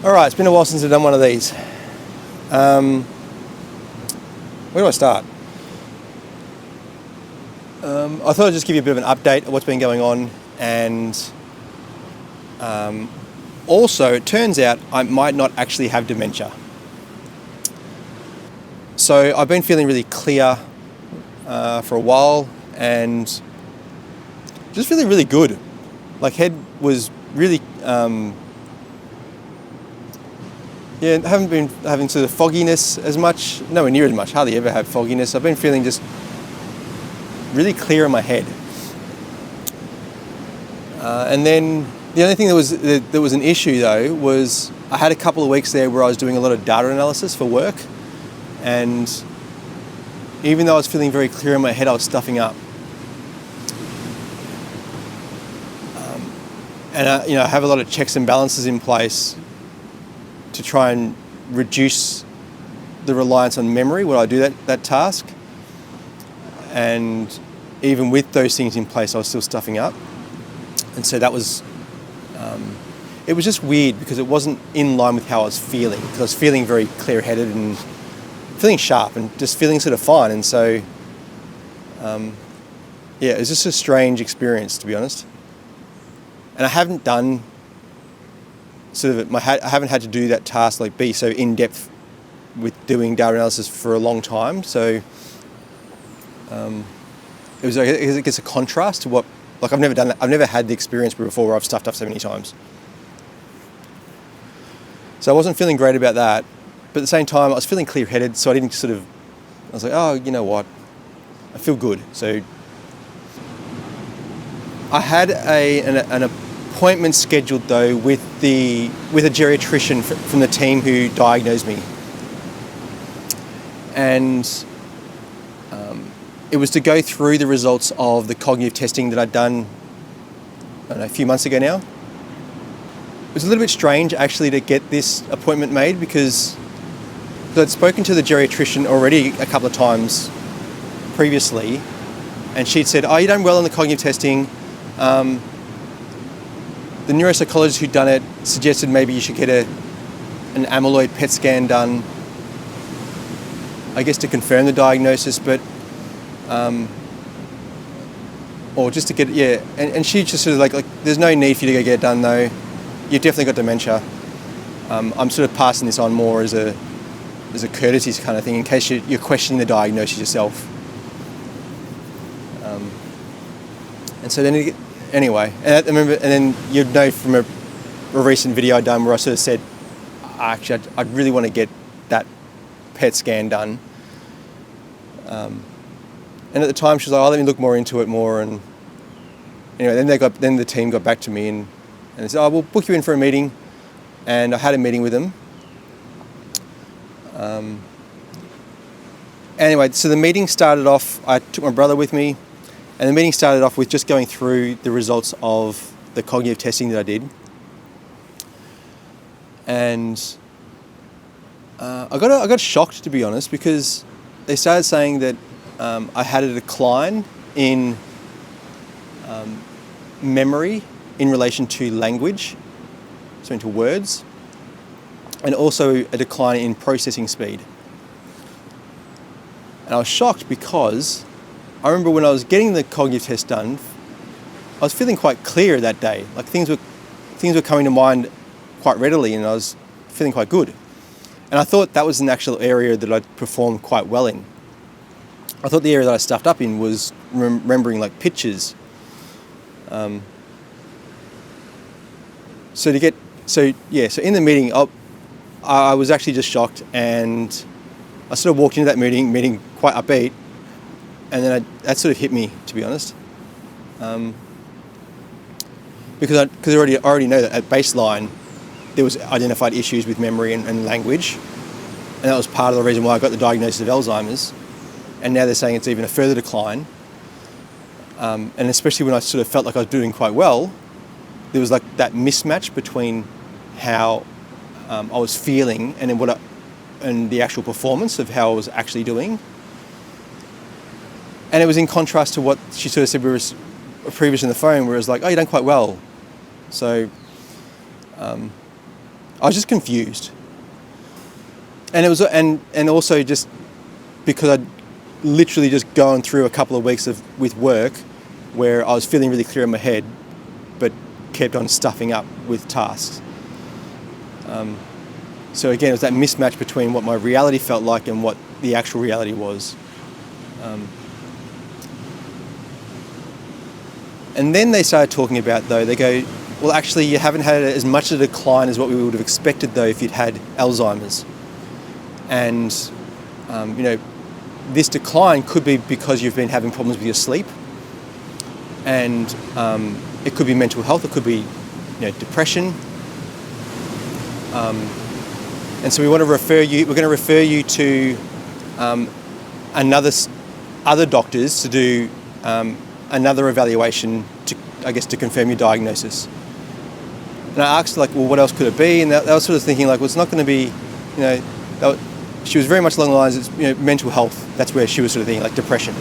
All right, it's been a while since I've done one of these. Where do I start? I thought I'd just give you a bit of an update of what's been going on, and also it turns out I might not actually have dementia. So I've been feeling really clear for a while and just feeling really good. Like head was really, haven't been having sort of fogginess as much, nowhere near as much, hardly ever have fogginess. I've been feeling just really clear in my head. And then the only thing that was an issue though was I had a couple of weeks there where I was doing a lot of data analysis for work, and even though I was feeling very clear in my head, I was stuffing up. And I have a lot of checks and balances in place to try and reduce the reliance on memory when I do that task. And even with those things in place, I was still stuffing up. And so that was, it was just weird because it wasn't in line with how I was feeling, because I was feeling very clear-headed and feeling sharp and just feeling sort of fine. And so, it was just a strange experience, to be honest. And I haven't done I haven't had to do that task, like be so in-depth with doing data analysis for a long time. So it was, I guess, a contrast to what, like I've never done that. I've never had the experience before where I've stuffed up so many times. So I wasn't feeling great about that. But at the same time, I was feeling clear-headed, so I was like, oh, you know what? I feel good. So I had an appointment scheduled though with a geriatrician from the team who diagnosed me, and it was to go through the results of the cognitive testing that I'd done a few months ago now. It was a little bit strange actually to get this appointment made because I'd spoken to the geriatrician already a couple of times previously, and she'd said, oh, you done well on the cognitive testing. The neuropsychologist who'd done it suggested maybe you should get an amyloid PET scan done, I guess to confirm the diagnosis, but or just to get and she just sort of like there's no need for you to go get it done though. You've definitely got dementia. I'm sort of passing this on more as a courtesy kind of thing in case you're questioning the diagnosis yourself. And so then anyway, and I remember, and then you'd know from a recent video I'd done where I sort of said, actually, I'd really want to get that PET scan done. And at the time, she was like, "Oh, let me look more into it more." And anyway, then the team got back to me and they said, "Oh, we'll book you in for a meeting." And I had a meeting with them. Anyway, so the meeting started off. I took my brother with me. And the meeting started off with just going through the results of the cognitive testing that I did. And I got shocked, to be honest, because they started saying that I had a decline in memory in relation to language, so into words, and also a decline in processing speed. And I was shocked because I remember when I was getting the cognitive test done, I was feeling quite clear that day. Like things were coming to mind quite readily, and I was feeling quite good. And I thought that was an actual area that I'd performed quite well in. I thought the area that I stuffed up in was remembering like pictures. So in the meeting, I was actually just shocked, and I sort of walked into that meeting quite upbeat. And then that sort of hit me, to be honest, because I already know that at baseline there was identified issues with memory and language, and that was part of the reason why I got the diagnosis of Alzheimer's. And now they're saying it's even a further decline, and especially when I sort of felt like I was doing quite well, there was like that mismatch between how I was feeling and then and the actual performance of how I was actually doing. And it was in contrast to what she sort of said previously on the phone, where it was like, oh, you've done quite well. So I was just confused. And it was, and also just because I'd literally just gone through a couple of weeks with work where I was feeling really clear in my head, but kept on stuffing up with tasks. So again, it was that mismatch between what my reality felt like and what the actual reality was. And then they started talking about, though, they go, well, actually, you haven't had as much a decline as what we would have expected, though, if you'd had Alzheimer's. And, this decline could be because you've been having problems with your sleep. And it could be mental health, it could be, depression. And so we're going to refer you to other doctors to do another evaluation to confirm your diagnosis. And I asked, well, what else could it be? And they were sort of thinking, well, it's not going to be, she was very much along the lines of, mental health. That's where she was sort of thinking, like depression.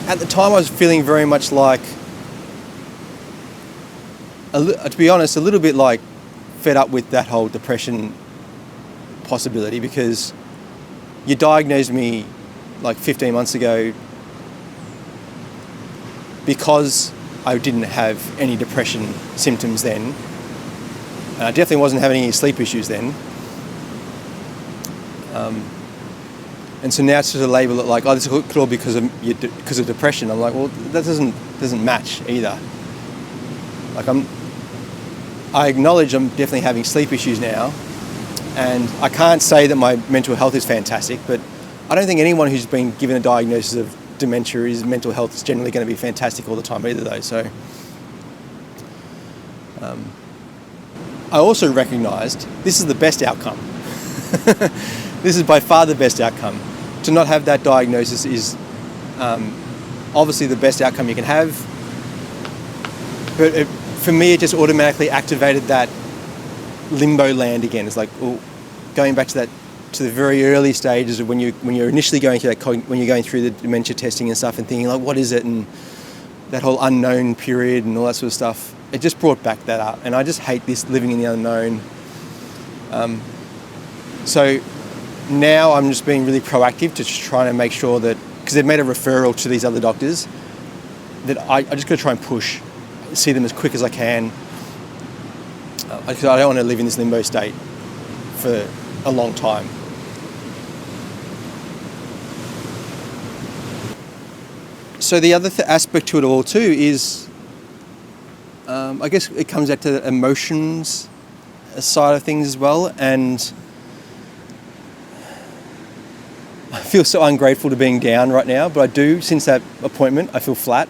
At the time, I was feeling very much like, to be honest, a little bit like fed up with that whole depression possibility, because you diagnosed me like 15 months ago because I didn't have any depression symptoms then. And I definitely wasn't having any sleep issues then. And so now to label it like, this could all be because of depression. I'm like, well, that doesn't match either. Like I acknowledge I'm definitely having sleep issues now, and I can't say that my mental health is fantastic, but I don't think anyone who's been given a diagnosis of dementia is mental health is generally going to be fantastic all the time either, though. So I also recognised this is the best outcome. This is by far the best outcome. To not have that diagnosis is obviously the best outcome you can have, but for me, it just automatically activated that limbo land again. It's like, well, going back to the very early stages of when you're initially going through when you're going through the dementia testing and stuff, and thinking like, what is it, and that whole unknown period and all that sort of stuff. It just brought back that up, and I just hate this living in the unknown. So now I'm just being really proactive to just try to make sure that, because they've made a referral to these other doctors, that I just got to try and push. See them as quick as I can, because I don't want to live in this limbo state for a long time. So the other aspect to it all too is, I guess it comes out to the emotions side of things as well, and I feel so ungrateful to being down right now, but I do, since that appointment, I feel flat.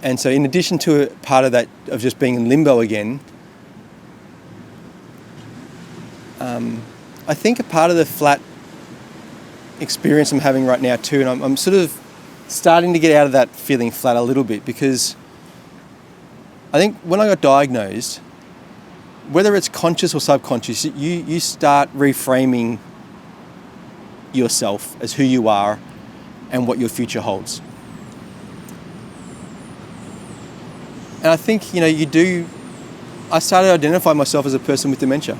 And so in addition to part of that, of just being in limbo again, I think a part of the flat experience I'm having right now too, and I'm sort of starting to get out of that feeling flat a little bit, because I think when I got diagnosed, whether it's conscious or subconscious, you start reframing yourself as who you are and what your future holds. And I think, I started to identify myself as a person with dementia.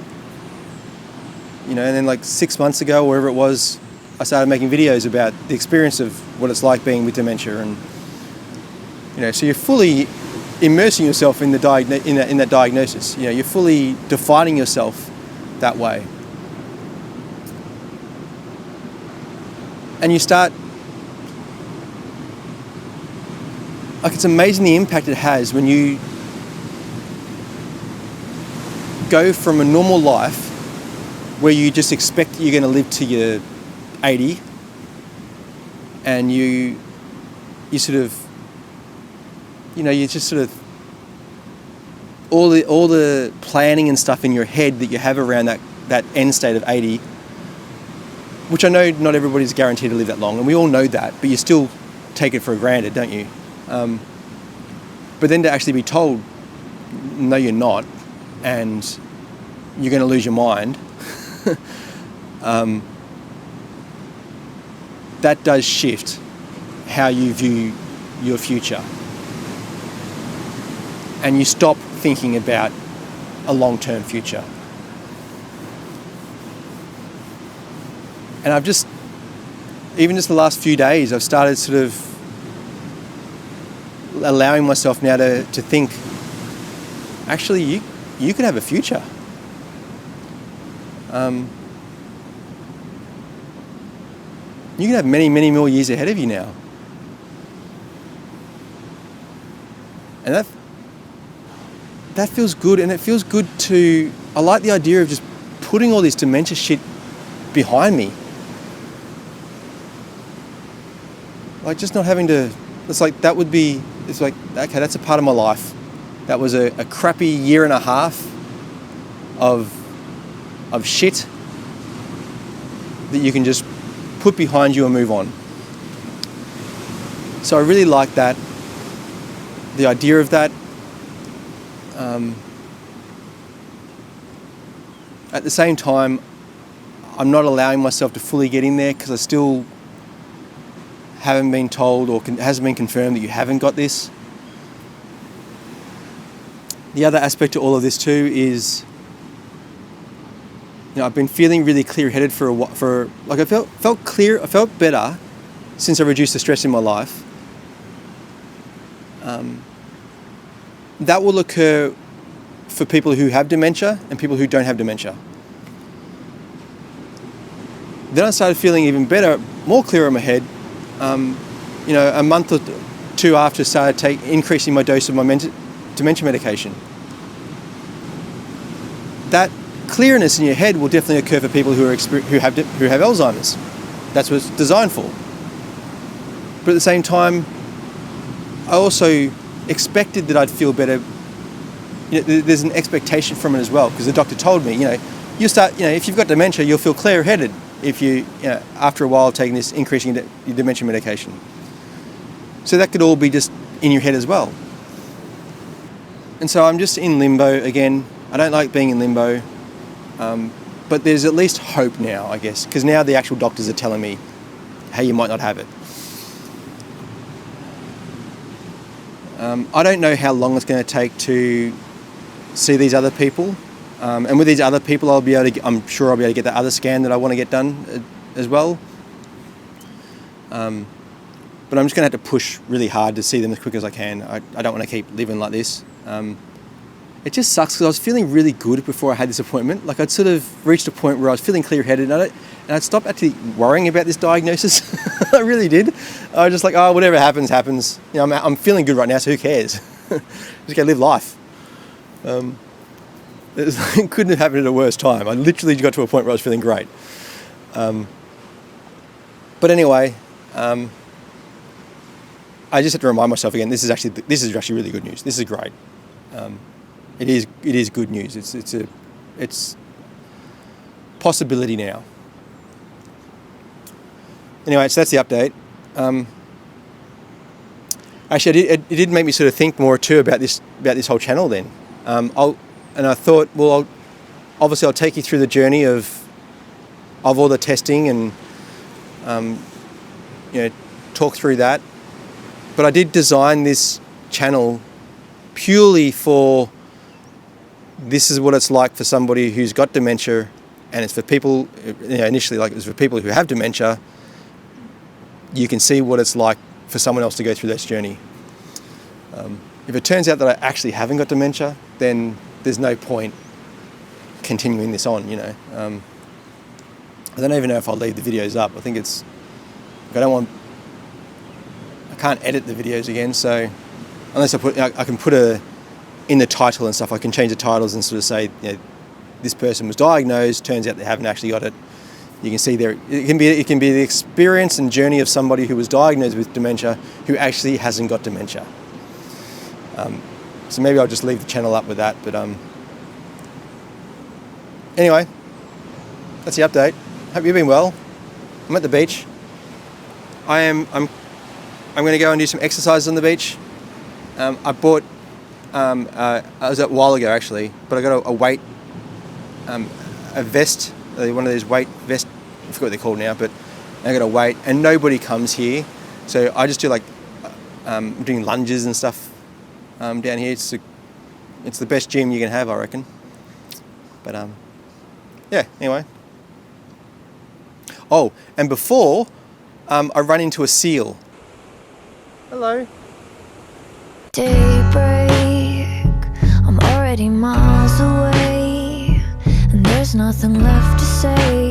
And then like 6 months ago, or wherever it was, I started making videos about the experience of what it's like being with dementia. And, so you're fully immersing yourself in that diagnosis. You're fully defining yourself that way. And you start, it's amazing the impact it has when you go from a normal life where you just expect you're going to live to your 80, and you sort of, you just sort of, all the planning and stuff in your head that you have around that end state of 80, which I know not everybody's guaranteed to live that long, and we all know that, but you still take it for granted, don't you? But then to actually be told, no, you're not, and you're going to lose your mind, that does shift how you view your future. And you stop thinking about a long-term future. And I've just, even just the last few days, I've started sort of allowing myself now to think, actually, you could have a future. You can have many, many more years ahead of you now. And that feels good, and it feels good I like the idea of just putting all this dementia shit behind me. Like, just not having to, it's like, okay, that's a part of my life. That was a crappy year and a half of shit that you can just put behind you and move on. So I really like that, the idea of that. At the same time, I'm not allowing myself to fully get in there because I still haven't been told or hasn't been confirmed that you haven't got this. The other aspect to all of this too is, I've been feeling really clear-headed I felt better since I reduced the stress in my life. That will occur for people who have dementia and people who don't have dementia. Then I started feeling even better, more clear in my head, a month or two after I started increasing my dose of my dementia medication. That clearness in your head will definitely occur for people who have Alzheimer's. That's what it's designed for. But at the same time, I also expected that I'd feel better. There's an expectation from it as well, because the doctor told me, if you've got dementia, you'll feel clear-headed if you after a while taking this increasing your dementia medication. So that could all be just in your head as well. And so I'm just in limbo again. I don't like being in limbo, but there's at least hope now, I guess, because now the actual doctors are telling me, hey, you might not have it. I don't know how long it's going to take to see these other people, and with these other people, I'm sure I'll be able to get that other scan that I want to get done as well. But I'm just going to have to push really hard to see them as quick as I can. I don't want to keep living like this. It just sucks because I was feeling really good before I had this appointment. Like, I'd sort of reached a point where I was feeling clear-headed, and I'd stopped actually worrying about this diagnosis. I really did. I was just like, oh, whatever happens, happens. I'm feeling good right now, so who cares? Just gotta live life. It couldn't have happened at a worse time. I literally got to a point where I was feeling great. But anyway, I just have to remind myself again, this is actually really good news. This is great. It is good news. It's possibility now. Anyway, so that's the update. Actually, it did make me sort of think more too about this whole channel. Then, I thought, well, obviously I'll take you through the journey of all the testing and talk through that. But I did design this channel purely for, this is what it's like for somebody who's got dementia, and it's for people, initially, like, it was for people who have dementia. You can see what it's like for someone else to go through this journey. If it turns out that I actually haven't got dementia, then there's no point continuing this on, I don't even know if I'll leave the videos up. I think I can't edit the videos again, so unless I can put in the title and stuff, I can change the titles and sort of say, this person was diagnosed, turns out they haven't actually got it. You can see there, it can be the experience and journey of somebody who was diagnosed with dementia who actually hasn't got dementia. So maybe I'll just leave the channel up with that, but anyway, that's the update. Hope you've been well. I'm at the beach. I'm going to go and do some exercises on the beach. I bought, I was a while ago actually, but I got a weight, a vest, one of those weight vests, I forgot what they're called now, but and I got to wait, and nobody comes here. So I just do like doing lunges and stuff down here. It's the best gym you can have, I reckon. But yeah, anyway. Oh, and before I run into a seal. Hello. Daybreak, I'm already miles away, and there's nothing left to say.